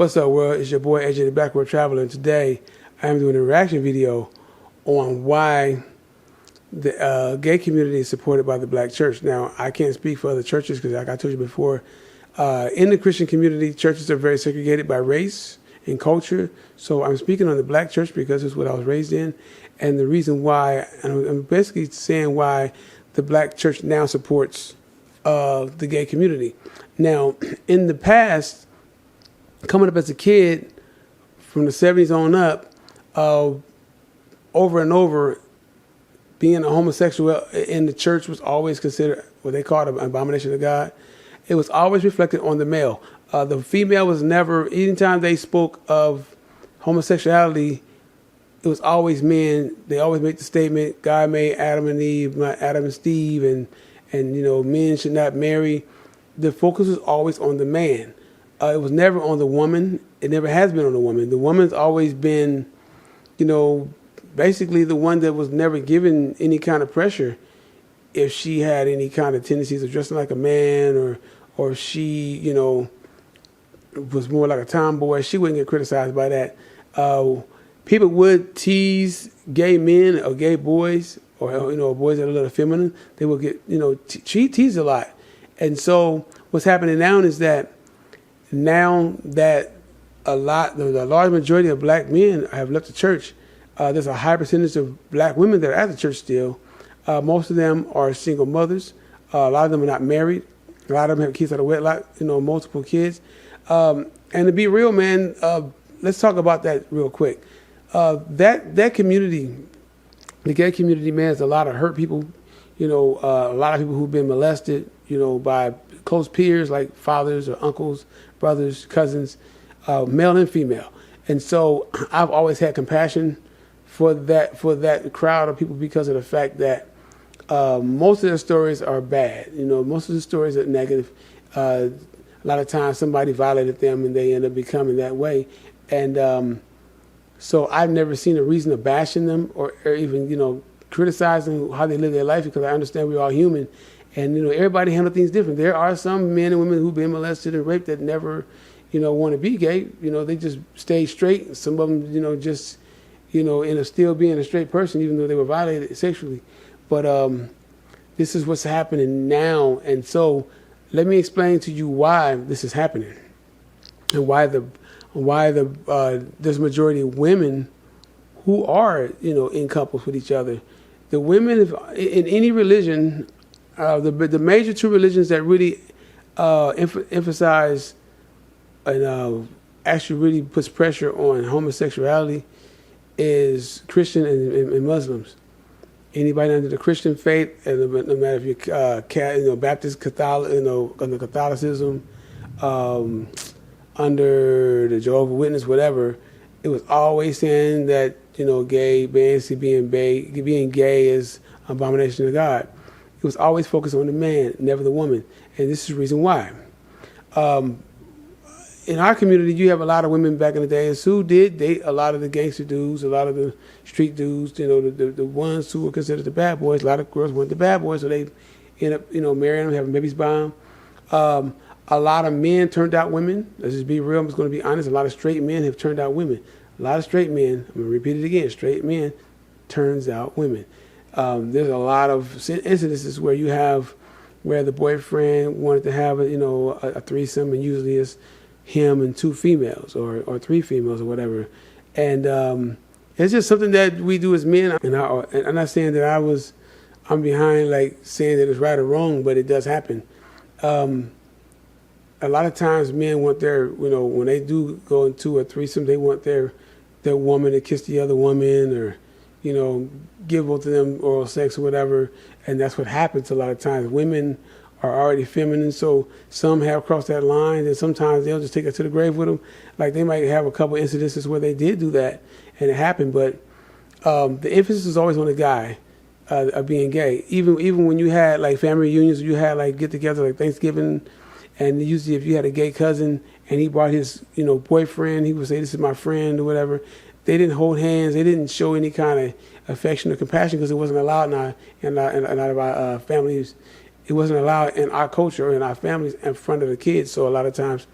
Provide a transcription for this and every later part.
What's up, world? It's your boy AJ the Backward Traveler, and today I am doing a reaction video on why the gay community is supported by the black church. Now, I can't speak for other churches because, like I told you before, in the Christian community, churches are very segregated by race and culture. So I'm speaking on the black church because it's what I was raised in, and the reason why, and I'm basically saying why the black church now supports the gay community. Now, in the past, coming up as a kid, from the 70s on up, over and over, being a homosexual in the church was always considered what they called an abomination of God. It was always reflected on the male. The female was never, anytime they spoke of homosexuality, it was always men. They always made the statement, God made Adam and Eve, Adam and Steve, and men should not marry. The focus was always on the man. It was never on the woman. It never has been on the woman. The woman's always been, basically the one that was never given any kind of pressure if she had any kind of tendencies of dressing like a man, or if she, was more like a tomboy. She wouldn't get criticized by that. People would tease gay men or gay boys, or boys that are a little feminine. They would get, she teased a lot. And so what's happening now is that the large majority of black men have left the church, there's a high percentage of black women that are at the church still. Most of them are single mothers. A lot of them are not married. A lot of them have kids out of wedlock, multiple kids. And to be real, man, let's talk about that real quick. That community, the gay community, man, is a lot of hurt people. A lot of people who've been molested, by close peers like fathers or uncles, brothers, cousins, male and female. And so I've always had compassion for that crowd of people because of the fact that most of their stories are bad. Most of the stories are negative. A lot of times somebody violated them and they end up becoming that way. And so I've never seen a reason of bashing them or even, criticizing how they live their life, because I understand we're all human. And, everybody handle things different. There are some men and women who've been molested and raped that never, want to be gay. They just stay straight. Some of them, just, still being a straight person, even though they were violated sexually. But this is what's happening now. And so let me explain to you why this is happening and why there's a majority of women who are, in couples with each other. The women, in any religion, the major two religions that really emphasize and actually really puts pressure on homosexuality is Christian and Muslims. Anybody under the Christian faith, and no matter if you're Baptist, Catholic, under Catholicism, under the Jehovah's Witness, whatever, it was always saying that gay, being gay is an abomination of God. It was always focused on the man, never the woman, and this is the reason why. In our community, you have a lot of women back in the day who did date a lot of the gangster dudes, a lot of the street dudes, the ones who were considered the bad boys. A lot of girls weren't the bad boys, so they end up, marrying them, having babies by them. A lot of men turned out women. Let's just be real. I'm just going to be honest. A lot of straight men have turned out women. A lot of straight men, I'm going to repeat it again, straight men turns out women. There's a lot of incidences where the boyfriend wanted to have a threesome, and usually it's him and two females or three females or whatever. And it's just something that we do as men. And I'm not saying that I'm behind like saying that it's right or wrong, but it does happen. A lot of times men want their, when they do go into a threesome, they want their woman to kiss the other woman, or, give both of them oral sex or whatever. And that's what happens a lot of times. Women are already feminine, so some have crossed that line, and sometimes they'll just take it to the grave with them. Like they might have a couple incidences where they did do that, and it happened, but the emphasis is always on the guy of being gay. Even when you had like family reunions, you had like get-togethers like Thanksgiving, and usually if you had a gay cousin and he brought his boyfriend, he would say, "This is my friend," or whatever. They didn't hold hands. They didn't show any kind of affection or compassion because it wasn't allowed in a lot of our families. It wasn't allowed in our culture or in our families in front of the kids. So a lot of times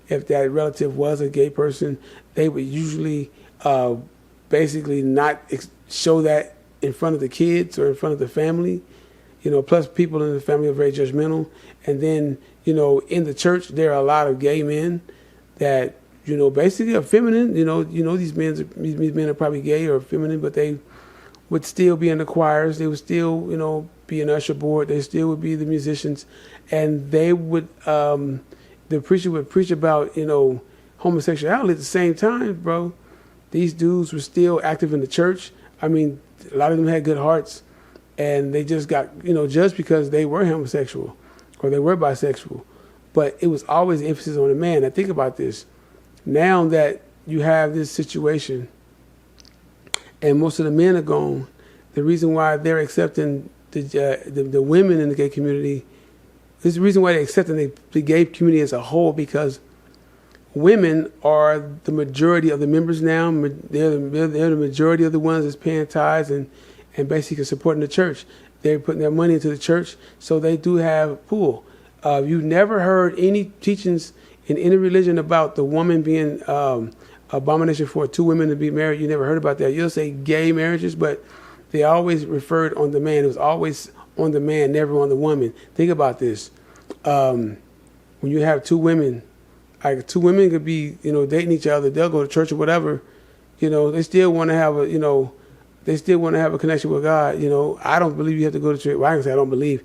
if that relative was a gay person, they would usually basically not show that in front of the kids or in front of the family. Plus people in the family are very judgmental. And then, in the church, there are a lot of gay men that, basically are feminine. These men are probably gay or feminine, but they would still be in the choirs. They would still, be an usher board. They still would be the musicians. And they would, the preacher would preach about, homosexuality at the same time, bro. These dudes were still active in the church. I mean, a lot of them had good hearts, and they just got, judged because they were homosexual or they were bisexual. But it was always emphasis on the man. Now think about this. Now that you have this situation and most of the men are gone, the reason why they're accepting the women in the gay community, this is the reason why they're accepting the gay community as a whole, because women are the majority of the members now. They're the majority of the ones that's paying tithes and basically supporting the church. They're putting their money into the church, so they do have a pool. You've never heard any teachings in any religion about the woman being abomination for two women to be married. You never heard about that. You'll say gay marriages, but they always referred on the man. It was always on the man, never on the woman. Think about this. When you have two women, like two women could be, dating each other. They'll go to church or whatever. They still want to have a connection with God. I don't believe you have to go to church. Well, I can say I don't believe.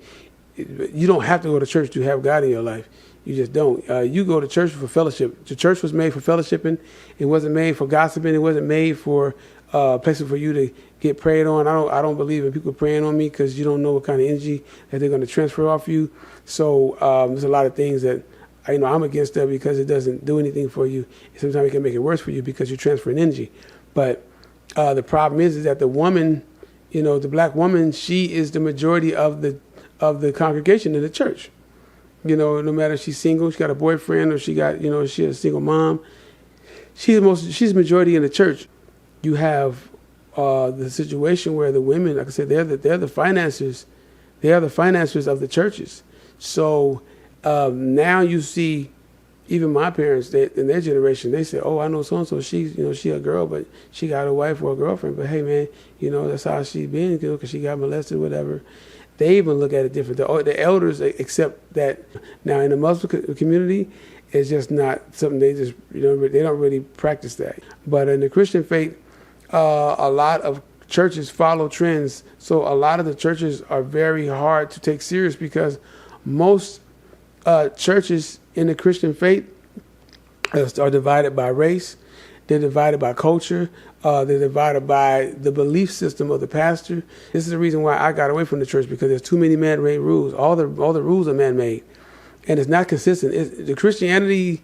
You don't have to go to church to have God in your life. You just don't. You go to church for fellowship. The church was made for fellowshipping. It wasn't made for gossiping. It wasn't made for places for you to get prayed on. I don't believe in people praying on me, because you don't know what kind of energy that they're going to transfer off you. So there's a lot of things that I'm against that, because it doesn't do anything for you. Sometimes it can make it worse for you because you're transferring energy. But the problem is that the woman, the black woman, she is the majority of the congregation in the church. No matter if she's single, she got a boyfriend, or she got, she's a single mom. She's the majority in the church. You have the situation where the women, like I said, they're the financiers. They are the financiers of the churches. So now you see, even my parents, in their generation, they say, "Oh, I know so and so. She's, she a girl, but she got a wife or a girlfriend. But hey, man, that's how she's been, because she got molested, whatever." They even look at it different. The elders accept that. Now, in the Muslim community, it's just not something they just, they don't really practice that. But in the Christian faith, a lot of churches follow trends. So a lot of the churches are very hard to take serious, because most churches in the Christian faith are divided by race. They're divided by culture. They're divided by the belief system of the pastor. This is the reason why I got away from the church, because there's too many man-made rules. All the rules are man-made, and it's not consistent. Christianity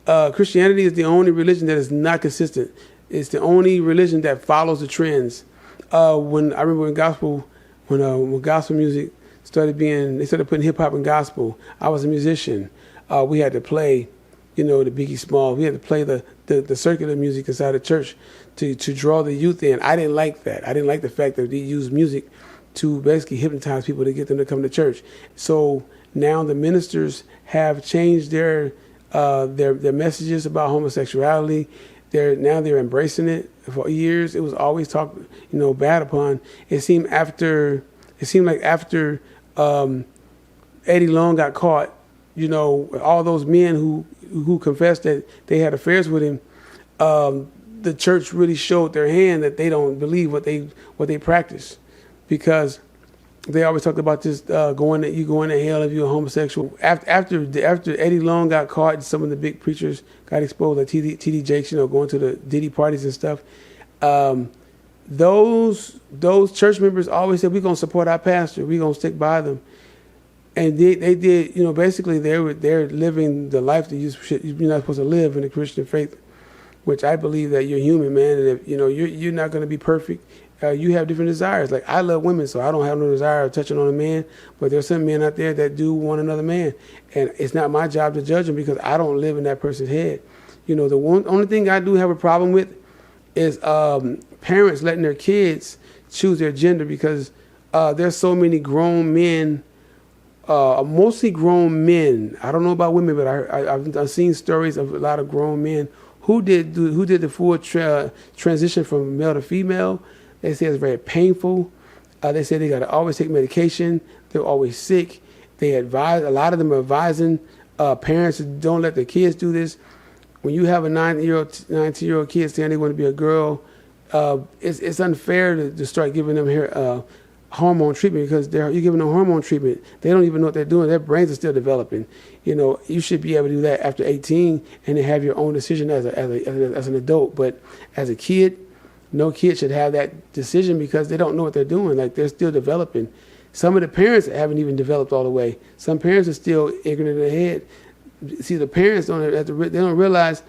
is the only religion that is not consistent. It's the only religion that follows the trends. When I remember when gospel music they started putting hip hop and gospel. I was a musician. We had to play, the Biggie Small. We had to play the circular music inside the church to draw the youth in. I didn't like that. I didn't like the fact that they used music to basically hypnotize people to get them to come to church. So now the ministers have changed their messages about homosexuality. They're embracing it. For years, it was always talked, bad upon. It seemed like after Eddie Long got caught, all those men who confessed that they had affairs with him, the church really showed their hand that they don't believe what they practice, because they always talked about this going to hell if you're a homosexual. After Eddie Long got caught, and some of the big preachers got exposed, like T.D. Jakes, going to the Diddy parties and stuff. Those church members always said, "We're gonna support our pastor. We're gonna stick by them." And they did, basically they're living the life that you're not supposed to live in the Christian faith, which I believe that you're human, man, and if you're not going to be perfect. You have different desires. Like, I love women, so I don't have no desire of touching on a man, but there's some men out there that do want another man, and it's not my job to judge them, because I don't live in that person's head. The only thing I do have a problem with is parents letting their kids choose their gender, because there's so many grown men mostly grown men. I don't know about women, but I've seen stories of a lot of grown men who did the full transition from male to female. They say it's very painful. They say they got to always take medication. They're always sick. They advise, a lot of them are advising parents to don't let their kids do this. When you have a 19-year-old kid saying they want to be a girl, it's unfair to start giving them hormone treatment, because you're giving them hormone treatment. They don't even know what they're doing. Their brains are still developing. You know, you should be able to do that after 18 and then have your own decision as an adult. But as a kid, no kid should have that decision because they don't know what they're doing. Like, they're still developing. Some of the parents haven't even developed all the way. Some parents are still ignorant in their head. See, the parents they don't realize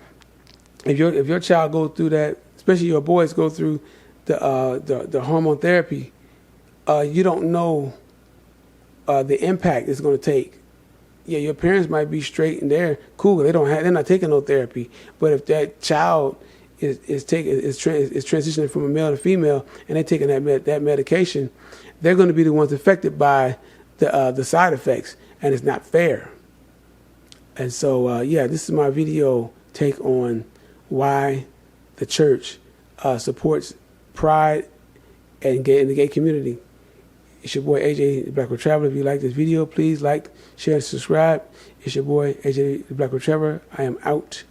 if your child goes through that, especially your boys go through the hormone therapy, you don't know the impact it's going to take. Yeah, your parents might be straight and they're cool. They're not taking no therapy. But if that child is transitioning from a male to female and they're taking that medication, they're going to be the ones affected by the side effects, and it's not fair. And so, this is my video take on why the church supports pride and in the gay community. It's your boy AJ the Black World Traveler. If you like this video, please like, share, and subscribe. It's your boy AJ the Black World Traveler. I am out.